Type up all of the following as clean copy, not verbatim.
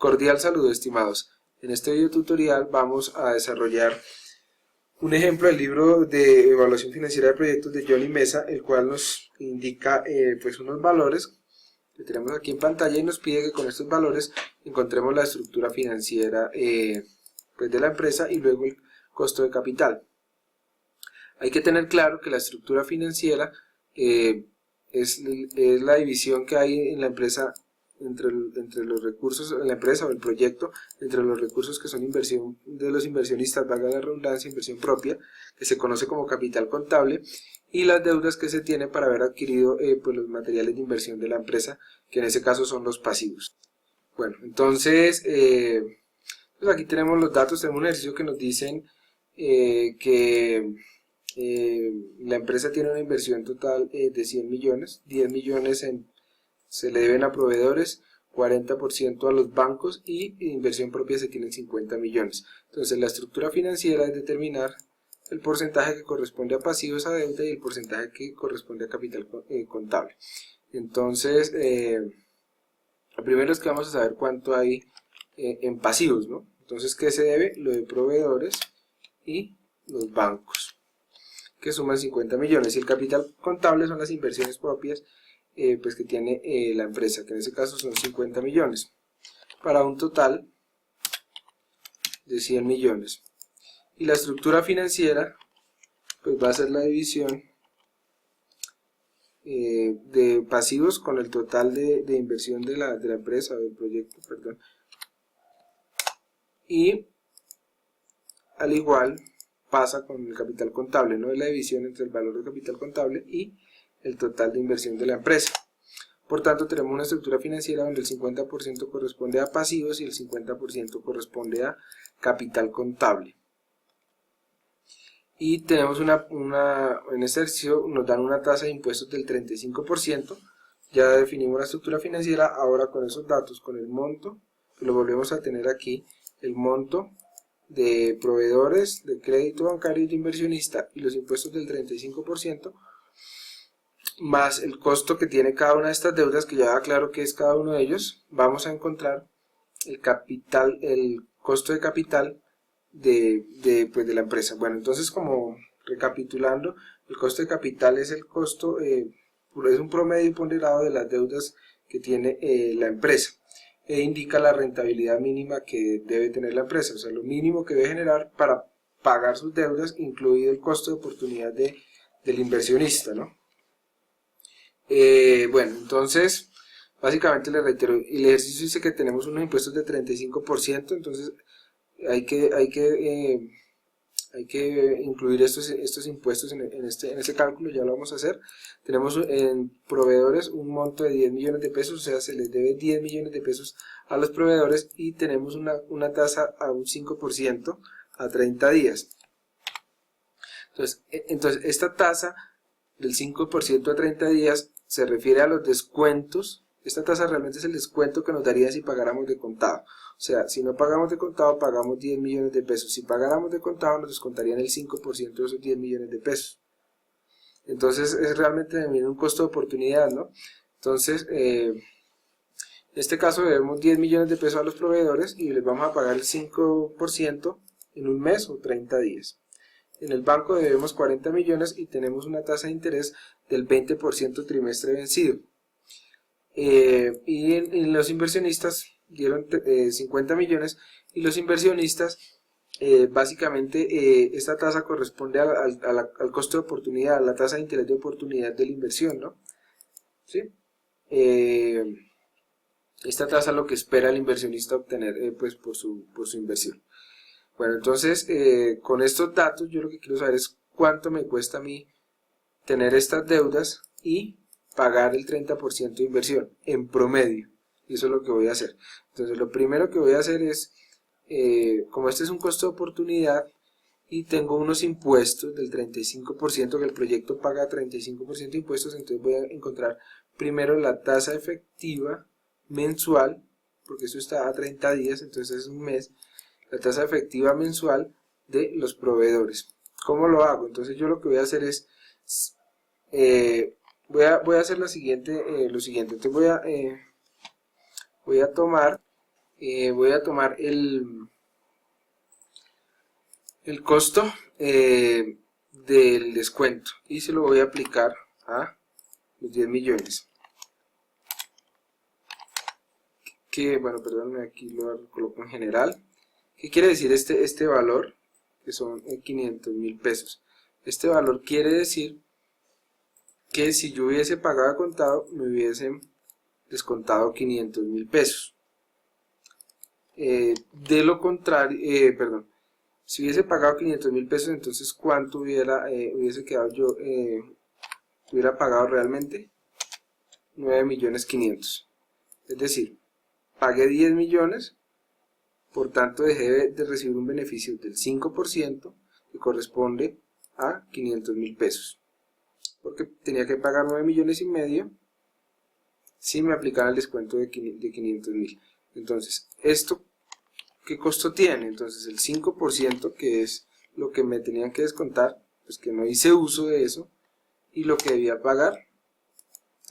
Cordial saludo, estimados. En este video tutorial vamos a desarrollar un ejemplo del libro de evaluación financiera de proyectos de Johnny Mesa, el cual nos indica pues unos valores que tenemos aquí en pantalla y nos pide que con estos valores encontremos la estructura financiera pues de la empresa y luego el costo de capital. Hay que tener claro que la estructura financiera es la división que hay en la empresa entre los recursos en la empresa o el proyecto, entre los recursos que son inversión de los inversionistas, valga la redundancia, inversión propia, que se conoce como capital contable, y las deudas que se tiene para haber adquirido pues los materiales de inversión de la empresa, que en ese caso son los pasivos. Bueno, entonces pues aquí tenemos los datos, tenemos un ejercicio que nos dicen que la empresa tiene una inversión total de 100 millones, 10 millones se le deben a proveedores, 40% a los bancos y inversión propia se tienen 50 millones. Entonces la estructura financiera es determinar el porcentaje que corresponde a pasivos a deuda y el porcentaje que corresponde a capital contable. Entonces lo primero es que vamos a saber cuánto hay en pasivos, ¿no? Entonces, ¿qué se debe? Lo de proveedores y los bancos, que suman 50 millones, y el capital contable son las inversiones propias pues que tiene la empresa, que en ese caso son 50 millones, para un total de 100 millones. Y la estructura financiera pues va a ser la división de pasivos con el total de inversión de la empresa, del proyecto, perdón. Y al igual pasa con el capital contable, no es la división entre el valor del capital contable y el total de inversión de la empresa. Por tanto, tenemos una estructura financiera donde el 50% corresponde a pasivos y el 50% corresponde a capital contable. Y tenemos en este ejercicio nos dan una tasa de impuestos del 35%. Ya definimos la estructura financiera. Ahora con esos datos, con el monto, lo volvemos a tener aquí, el monto de proveedores, de crédito bancario y de inversionista y los impuestos del 35%, más el costo que tiene cada una de estas deudas, que ya aclaro que es cada uno de ellos, vamos a encontrar el costo de capital pues de la empresa. Bueno, entonces, como recapitulando, el costo de capital es el costo, es un promedio ponderado de las deudas que tiene la empresa, e indica la rentabilidad mínima que debe tener la empresa, o sea, lo mínimo que debe generar para pagar sus deudas, incluido el costo de oportunidad del inversionista, ¿no? Bueno, entonces básicamente les reitero, el ejercicio dice que tenemos unos impuestos de 35%, entonces hay que incluir estos impuestos en este cálculo, ya lo vamos a hacer. Tenemos en proveedores un monto de 10 millones de pesos, o sea, se les debe 10 millones de pesos a los proveedores, y tenemos una tasa a un 5% a 30 días. Entonces esta tasa del 5% a 30 días se refiere a los descuentos. Esta tasa realmente es el descuento que nos daría si pagáramos de contado. O sea, si no pagamos de contado, pagamos 10 millones de pesos. Si pagáramos de contado, nos descontarían el 5% de esos 10 millones de pesos. Entonces, es realmente también un costo de oportunidad, ¿no? Entonces, en este caso debemos 10 millones de pesos a los proveedores y les vamos a pagar el 5% en un mes o 30 días. En el banco debemos 40 millones y tenemos una tasa de interés del 20% trimestre vencido. Y en los inversionistas dieron 50 millones, y los inversionistas básicamente esta tasa corresponde al costo de oportunidad, a la tasa de interés de oportunidad de la inversión, ¿no? ¿Sí? Esta tasa es lo que espera el inversionista obtener pues por su inversión. Bueno, entonces con estos datos yo lo que quiero saber es cuánto me cuesta a mí tener estas deudas y pagar el 30% de inversión en promedio, y eso es lo que voy a hacer. Entonces lo primero que voy a hacer es, como este es un costo de oportunidad y tengo unos impuestos del 35%, que el proyecto paga 35% de impuestos, entonces voy a encontrar primero la tasa efectiva mensual, porque eso está a 30 días, entonces es un mes, la tasa efectiva mensual de los proveedores. ¿Cómo lo hago? Entonces yo lo que voy a hacer es voy a hacer lo siguiente. Entonces voy a tomar voy a tomar el costo del descuento y se lo voy a aplicar a los 10 millones. Que, bueno, perdónenme, aquí lo coloco en general. ¿Qué quiere decir este valor? Que son 500.000 pesos. Este valor quiere decir que si yo hubiese pagado a contado, me hubiesen descontado 500.000 pesos. De lo contrario, si hubiese pagado 500.000 pesos, entonces ¿cuánto hubiese quedado yo, hubiera pagado realmente? 9.500.000. Es decir, pagué 10 millones, por tanto dejé de recibir un beneficio del 5% que corresponde a 500.000 pesos. Porque tenía que pagar 9 millones y medio si me aplicara el descuento de 500.000. Entonces, ¿esto qué costo tiene? Entonces, el 5%, que es lo que me tenían que descontar, pues que no hice uso de eso, y lo que debía pagar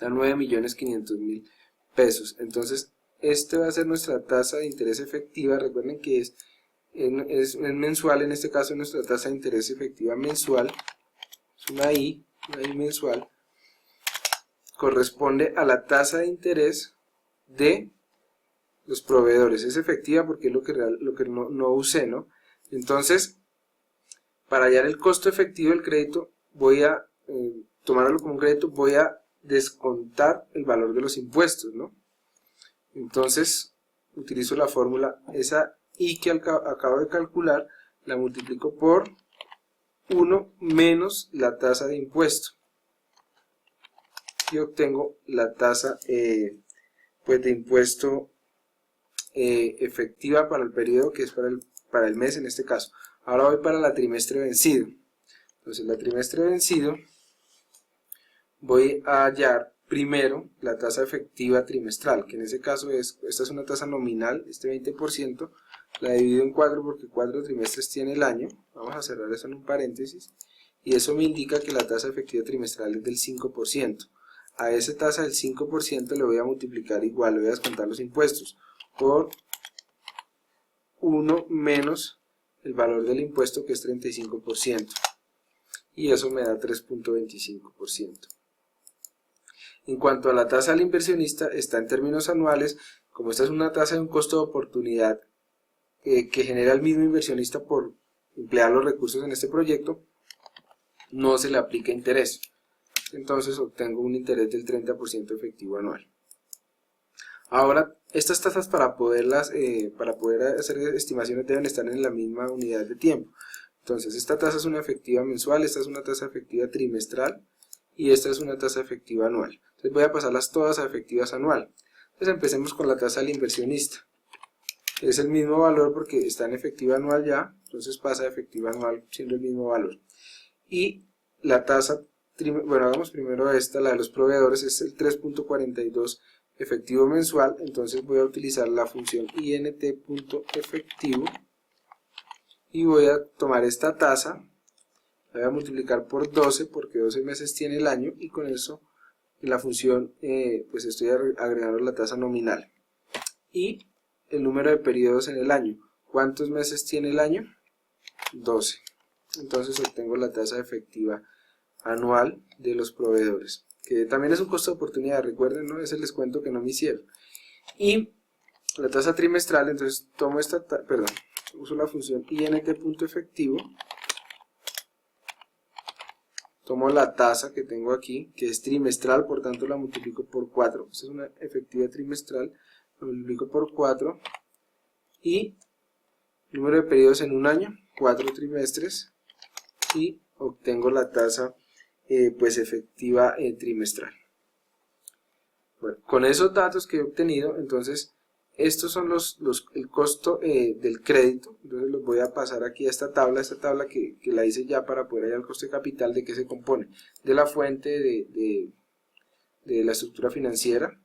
a 9.500.000 pesos. Entonces, este va a ser nuestra tasa de interés efectiva. Recuerden que es mensual, en este caso nuestra tasa de interés efectiva mensual, es una I mensual, corresponde a la tasa de interés de los proveedores. Es efectiva porque es lo que no usé, ¿no? Entonces, para hallar el costo efectivo del crédito, voy a tomarlo como un crédito, voy a descontar el valor de los impuestos, ¿no? Entonces, utilizo la fórmula, esa I que acabo de calcular, la multiplico por 1 menos la tasa de impuesto. Y obtengo la tasa pues de impuesto efectiva para el periodo, que es para el mes en este caso. Ahora voy para la trimestre vencido. Entonces, la trimestre vencido, voy a hallar primero la tasa efectiva trimestral, que en ese caso esta es una tasa nominal, este 20%, la divido en 4 porque 4 trimestres tiene el año. Vamos a cerrar eso en un paréntesis, y eso me indica que la tasa efectiva trimestral es del 5%. A esa tasa del 5% le voy a multiplicar igual, le voy a descontar los impuestos, por 1 menos el valor del impuesto, que es 35%, y eso me da 3.25%. En cuanto a la tasa al inversionista, está en términos anuales. Como esta es una tasa de un costo de oportunidad que genera el mismo inversionista por emplear los recursos en este proyecto, no se le aplica interés. Entonces obtengo un interés del 30% efectivo anual. Ahora, estas tasas para poder hacer estimaciones deben estar en la misma unidad de tiempo. Entonces, esta tasa es una efectiva mensual, esta es una tasa efectiva trimestral y esta es una tasa efectiva anual. Entonces voy a pasarlas todas a efectivas anual. Entonces empecemos con la tasa del inversionista. Es el mismo valor porque está en efectiva anual ya, entonces pasa a efectiva anual siendo el mismo valor. Y la tasa, bueno, hagamos primero esta, la de los proveedores, es el 3.42 efectivo mensual. Entonces voy a utilizar la función int.efectivo y voy a tomar esta tasa, la voy a multiplicar por 12 porque 12 meses tiene el año, y con eso en la función pues estoy agregando la tasa nominal y el número de periodos en el año. ¿Cuántos meses tiene el año? 12. Entonces obtengo la tasa efectiva anual de los proveedores, que también es un costo de oportunidad, recuerden, ¿no? Es el descuento que no me hicieron. Y la tasa trimestral, entonces tomo uso la función int.efectivo, tomo la tasa que tengo aquí, que es trimestral, por tanto la multiplico por 4, esta es una efectiva trimestral, la multiplico por 4, y número de periodos en un año, 4 trimestres, y obtengo la tasa pues efectiva trimestral. Bueno, con esos datos que he obtenido, entonces estos son el costo del crédito. Entonces los voy a pasar aquí a esta tabla que la hice ya para poder hallar el costo de capital. ¿De qué se compone? De la fuente de la estructura financiera,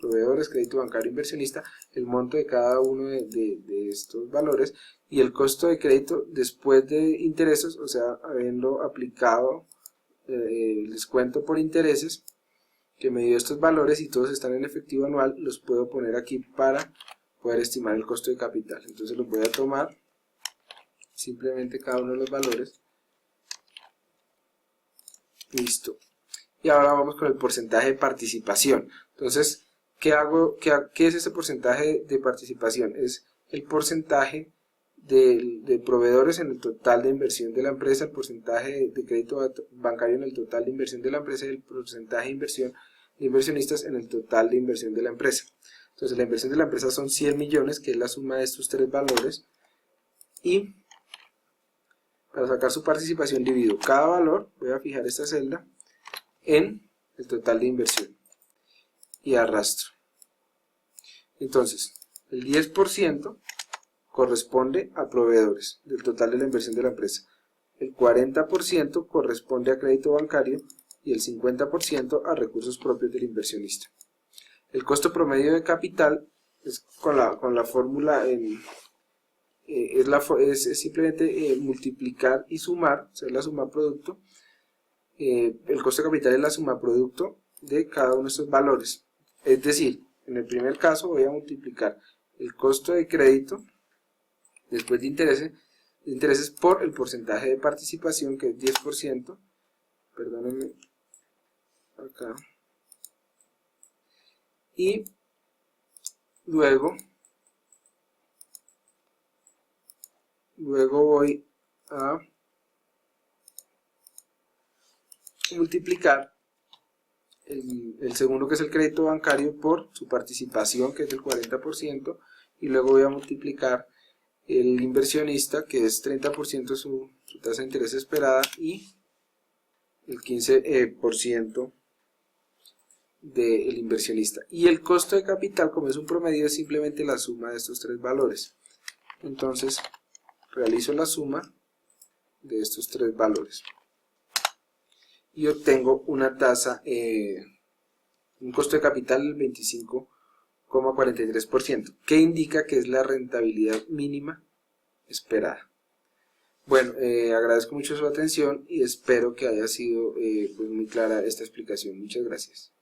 proveedores, crédito bancario, inversionista, el monto de cada uno de estos valores y el costo de crédito después de intereses, o sea, habiendo aplicado el descuento por intereses que me dio estos valores, y todos están en efectivo anual. Los puedo poner aquí para poder estimar el costo de capital. Entonces los voy a tomar simplemente cada uno de los valores. Listo. Y ahora vamos con el porcentaje de participación. Entonces, ¿qué es ese porcentaje de participación? Es el porcentaje de proveedores en el total de inversión de la empresa, el porcentaje de crédito bancario en el total de inversión de la empresa y el porcentaje de inversión de inversionistas en el total de inversión de la empresa. Entonces, la inversión de la empresa son 100 millones, que es la suma de estos tres valores, y para sacar su participación divido cada valor, voy a fijar esta celda, en el total de inversión y arrastro. Entonces, el 10% corresponde a proveedores del total de la inversión de la empresa, el 40% corresponde a crédito bancario y el 50% a recursos propios del inversionista. El costo promedio de capital es con la fórmula es simplemente multiplicar y sumar, o sea, la suma producto. El costo de capital es la suma producto de cada uno de estos valores. Es decir, en el primer caso voy a multiplicar el costo de crédito después de intereses por el porcentaje de participación, que es 10%, perdónenme, acá, y luego voy a multiplicar el segundo, que es el crédito bancario, por su participación, que es del 40%, y luego voy a multiplicar el inversionista, que es 30% su tasa de interés esperada, y el 15% del inversionista. Y el costo de capital, como es un promedio, es simplemente la suma de estos tres valores. Entonces realizo la suma de estos tres valores y obtengo una tasa, un costo de capital del 25,43%, que indica que es la rentabilidad mínima esperada. Bueno, agradezco mucho su atención y espero que haya sido pues muy clara esta explicación. Muchas gracias.